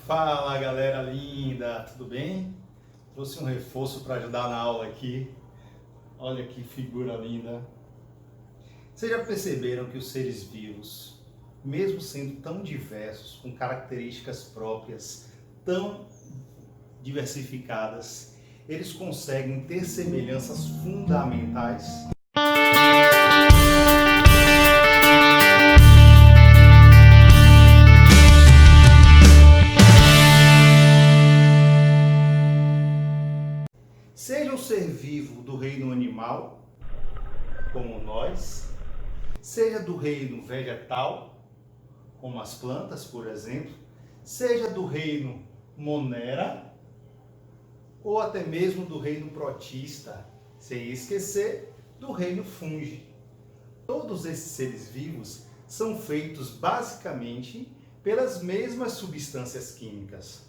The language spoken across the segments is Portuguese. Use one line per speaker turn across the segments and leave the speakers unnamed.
Fala galera linda, tudo bem? Trouxe um reforço para ajudar na aula aqui. Olha que figura linda. Vocês já perceberam que os seres vivos, mesmo sendo tão diversos, com características próprias, tão diversificadas, eles conseguem ter semelhanças fundamentais? Seja um ser vivo do reino animal, como nós, seja do reino vegetal, como as plantas, por exemplo, seja do reino monera, ou até mesmo do reino protista, sem esquecer do reino fungi. Todos esses seres vivos são feitos basicamente pelas mesmas substâncias químicas: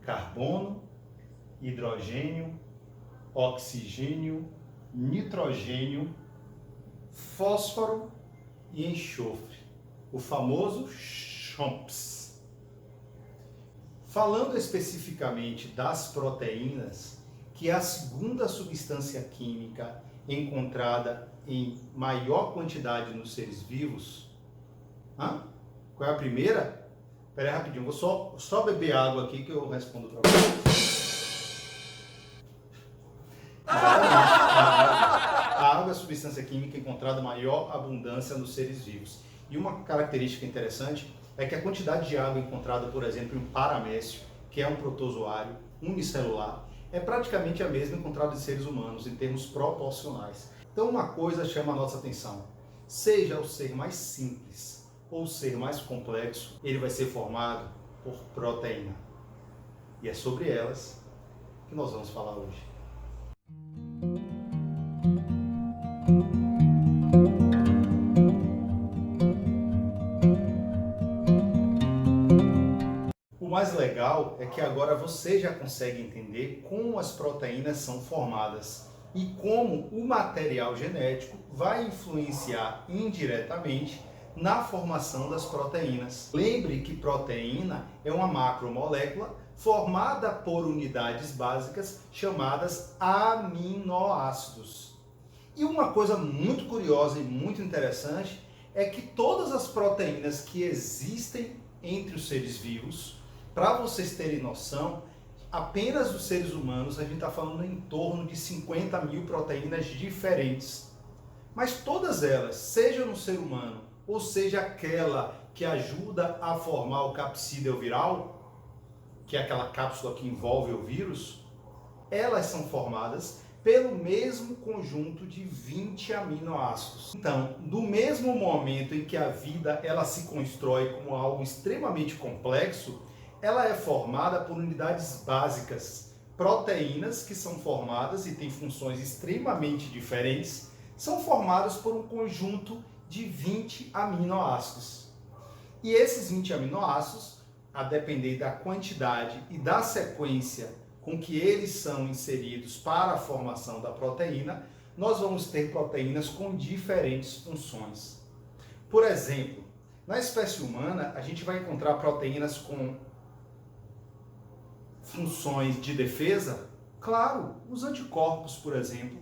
carbono, hidrogênio, oxigênio, nitrogênio, fósforo e enxofre, o famoso CHOMPS. Falando especificamente das proteínas, que é a segunda substância química encontrada em maior quantidade nos seres vivos. Qual é a primeira? Espera aí rapidinho, vou só beber água aqui que eu respondo para vocês. A água é a substância química encontrada em maior abundância nos seres vivos. E uma característica interessante é que a quantidade de água encontrada, por exemplo, em um paramécio, que é um protozoário unicelular, é praticamente a mesma encontrada em seres humanos, em termos proporcionais. Então uma coisa chama a nossa atenção: seja o ser mais simples ou o ser mais complexo, ele vai ser formado por proteína. E é sobre elas que nós vamos falar hoje. O mais legal é que agora você já consegue entender como as proteínas são formadas e como o material genético vai influenciar indiretamente na formação das proteínas. Lembre que proteína é uma macromolécula formada por unidades básicas chamadas aminoácidos. E uma coisa muito curiosa e muito interessante é que todas as proteínas que existem entre os seres vivos, para vocês terem noção, apenas dos seres humanos a gente está falando em torno de 50 mil proteínas diferentes. Mas todas elas, seja no ser humano, ou seja aquela que ajuda a formar o capsídeo viral, que é aquela cápsula que envolve o vírus, elas são formadas pelo mesmo conjunto de 20 aminoácidos. Então, do mesmo momento em que a vida ela se constrói como algo extremamente complexo, ela é formada por unidades básicas. Proteínas que são formadas e têm funções extremamente diferentes, são formadas por um conjunto de 20 aminoácidos. E esses 20 aminoácidos, a depender da quantidade e da sequência com que eles são inseridos para a formação da proteína, nós vamos ter proteínas com diferentes funções. Por exemplo, na espécie humana, a gente vai encontrar proteínas com funções de defesa. Claro, os anticorpos, por exemplo.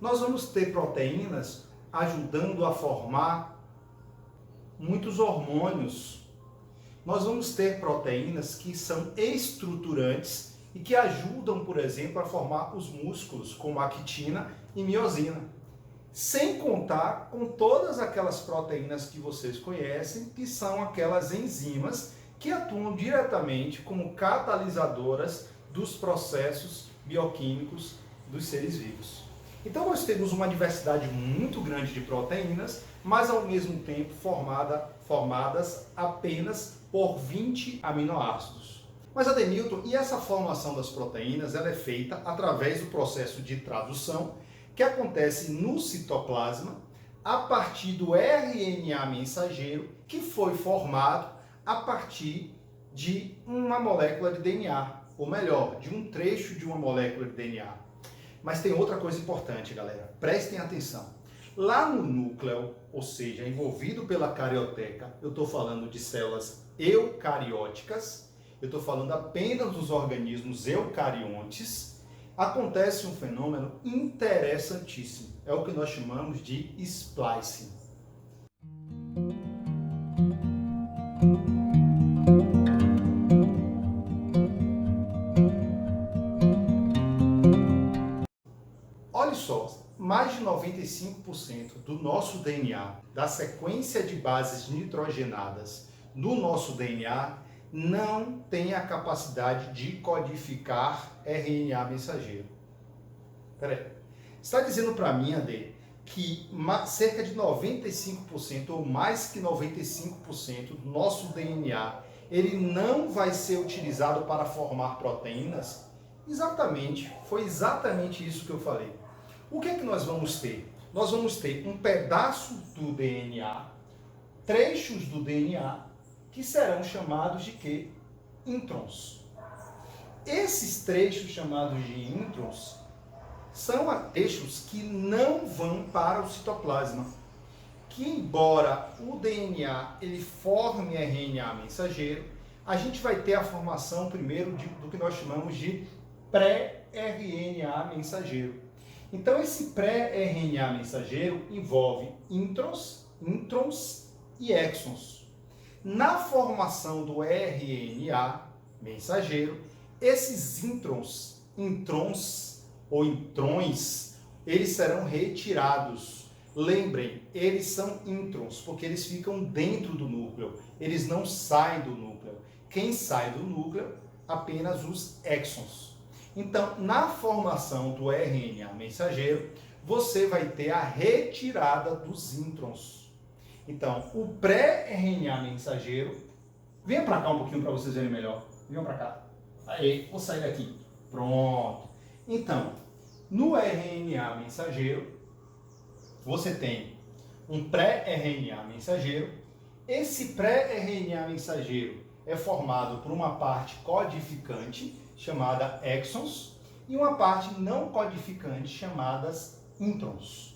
Nós vamos ter proteínas ajudando a formar muitos hormônios. Nós vamos ter proteínas que são estruturantes e que ajudam, por exemplo, a formar os músculos, como a actina e miosina. Sem contar com todas aquelas proteínas que vocês conhecem, que são aquelas enzimas que atuam diretamente como catalisadoras dos processos bioquímicos dos seres vivos. Então nós temos uma diversidade muito grande de proteínas, mas ao mesmo tempo formadas apenas por 20 aminoácidos. Mas Adenilton, e essa formação das proteínas ela é feita através do processo de tradução que acontece no citoplasma a partir do RNA mensageiro que foi formado a partir de uma molécula de DNA, ou melhor, de um trecho de uma molécula de DNA. Mas tem outra coisa importante, galera. Prestem atenção. Lá no núcleo, ou seja, envolvido pela carioteca, eu estou falando de células eucarióticas, eu estou falando apenas dos organismos eucariontes, acontece um fenômeno interessantíssimo. É o que nós chamamos de splicing. Olha só, mais de 95% do nosso DNA, da sequência de bases nitrogenadas do nosso DNA, não tem a capacidade de codificar RNA mensageiro. Peraí, você está dizendo para mim, Ade, que cerca de 95% ou mais que 95% do nosso DNA, ele não vai ser utilizado para formar proteínas? Exatamente, foi exatamente isso que eu falei. O que é que nós vamos ter? Nós vamos ter um pedaço do DNA, trechos do DNA, que serão chamados de quê? Introns. Esses trechos chamados de introns são trechos que não vão para o citoplasma. Que embora o DNA ele forme RNA mensageiro, a gente vai ter a formação primeiro do que nós chamamos de pré-RNA mensageiro. Então esse pré-RNA mensageiro envolve introns e exons. Na formação do RNA mensageiro, esses introns ou intrões, eles serão retirados. Lembrem, eles são introns, porque eles ficam dentro do núcleo, eles não saem do núcleo. Quem sai do núcleo? Apenas os exons. Então, na formação do RNA mensageiro, você vai ter a retirada dos introns. Então, o pré-RNA mensageiro, venha para cá um pouquinho para vocês verem melhor. Venham para cá. Aí, vou sair daqui. Pronto. Então, no RNA mensageiro, você tem um pré-RNA mensageiro. Esse pré-RNA mensageiro é formado por uma parte codificante, chamada exons, e uma parte não codificante, chamadas introns.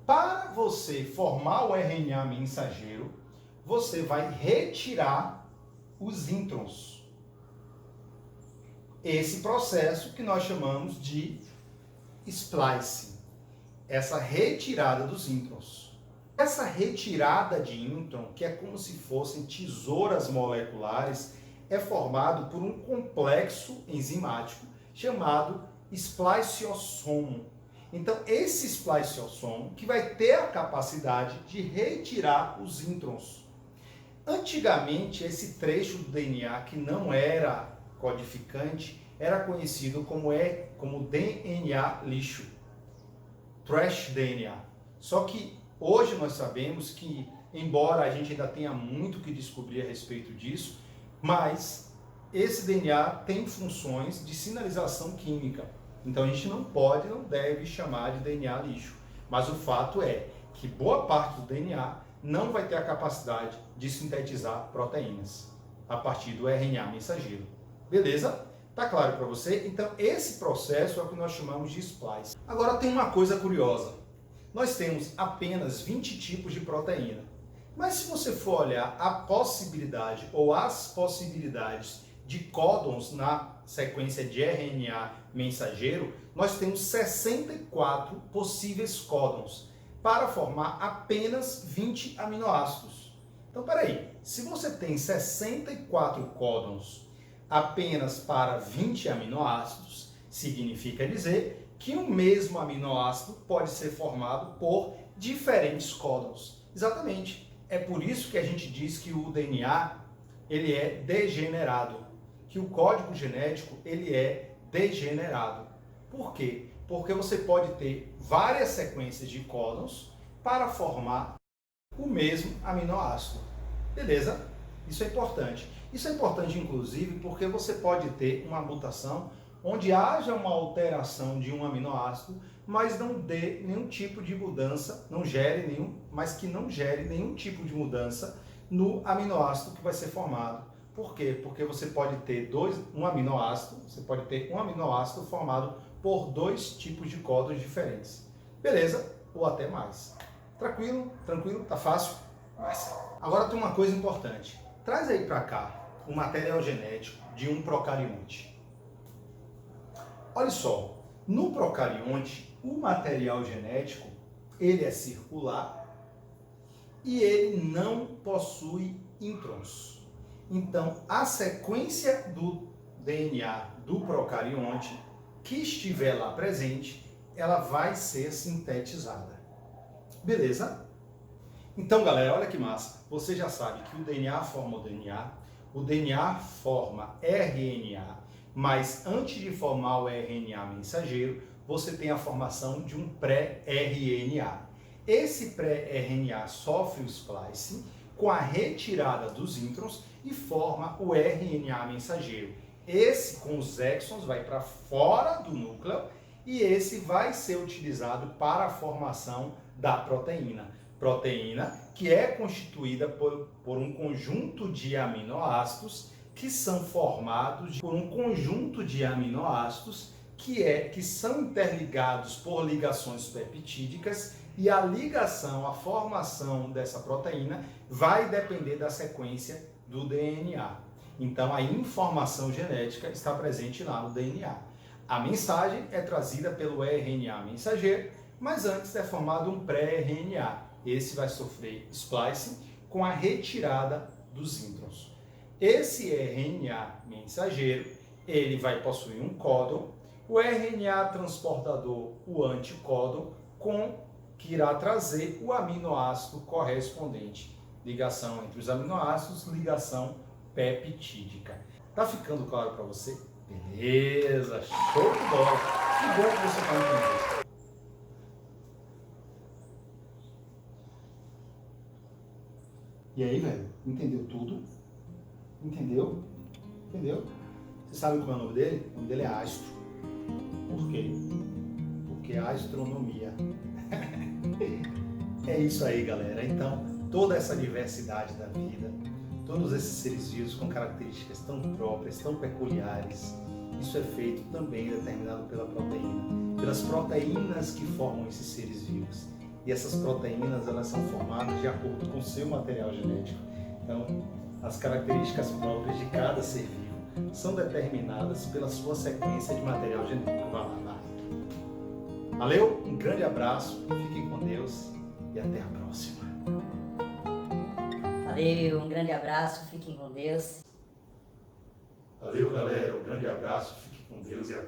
Para você formar o RNA mensageiro, você vai retirar os introns. Esse processo que nós chamamos de splicing. Essa retirada dos introns. Essa retirada de intron, que é como se fossem tesouras moleculares, é formado por um complexo enzimático chamado spliciosomo. Então, esse spliciosomo que vai ter a capacidade de retirar os introns. Antigamente, esse trecho do DNA que não era codificante era conhecido como DNA lixo, trash DNA. Só que hoje nós sabemos que, embora a gente ainda tenha muito que descobrir a respeito disso, mas esse DNA tem funções de sinalização química. Então a gente não deve chamar de DNA lixo. Mas o fato é que boa parte do DNA não vai ter a capacidade de sintetizar proteínas a partir do RNA mensageiro. Beleza? Tá claro para você? Então esse processo é o que nós chamamos de splice. Agora tem uma coisa curiosa. Nós temos apenas 20 tipos de proteína. Mas se você for olhar a possibilidade ou as possibilidades de códons na sequência de RNA mensageiro, nós temos 64 possíveis códons para formar apenas 20 aminoácidos. Então, peraí, se você tem 64 códons apenas para 20 aminoácidos, significa dizer que o mesmo aminoácido pode ser formado por diferentes códons. Exatamente. É por isso que a gente diz que o DNA ele é degenerado, que o código genético ele é degenerado. Por quê? Porque você pode ter várias sequências de códons para formar o mesmo aminoácido. Beleza? Isso é importante. Isso é importante, inclusive, porque você pode ter uma mutação onde haja uma alteração de um aminoácido, mas não dê nenhum tipo de mudança, mas que não gere nenhum tipo de mudança no aminoácido que vai ser formado. Por quê? Porque você pode ter um aminoácido formado por dois tipos de códons diferentes. Beleza? Ou até mais. Tranquilo? Tranquilo? Tá fácil? Mas agora tem uma coisa importante. Traz aí para cá o material genético de um procarionte? Olha só, no procarionte, o material genético, ele é circular e ele não possui introns. Então, a sequência do DNA do procarionte que estiver lá presente, ela vai ser sintetizada. Beleza? Então, galera, olha que massa. Você já sabe que o DNA forma o DNA forma RNA, mas antes de formar o RNA mensageiro, você tem a formação de um pré-RNA. Esse pré-RNA sofre o splicing com a retirada dos introns e forma o RNA mensageiro. Esse, com os exons, vai para fora do núcleo e esse vai ser utilizado para a formação da proteína. Proteína que é constituída por um conjunto de aminoácidos que são formados por um conjunto de aminoácidos que são interligados por ligações peptídicas, e a ligação, a formação dessa proteína vai depender da sequência do DNA. Então a informação genética está presente lá no DNA. A mensagem é trazida pelo RNA mensageiro, mas antes é formado um pré-RNA. Esse vai sofrer splicing com a retirada dos introns. Esse RNA mensageiro, ele vai possuir um códon, o RNA transportador, o anticódon, que irá trazer o aminoácido correspondente. Ligação entre os aminoácidos, ligação peptídica. Tá ficando claro para você? Beleza, show de bola. Que bom que você está entendendo. E aí, velho, entendeu tudo? Entendeu? Entendeu? Você sabe qual é o nome dele? O nome dele é Astro. Por quê? Porque é astronomia. É isso aí, galera. Então, toda essa diversidade da vida, todos esses seres vivos com características tão próprias, tão peculiares, isso é feito também determinado pela proteína, pelas proteínas que formam esses seres vivos. E essas proteínas, elas são formadas de acordo com o seu material genético. Então, as características próprias de cada ser vivo são determinadas pela sua sequência de material genético. Vai lá, vai. Valeu, um grande abraço, fiquem com Deus e até a próxima.
Valeu, um grande abraço, fiquem com Deus.
Valeu, galera, um grande abraço, fiquem com Deus e até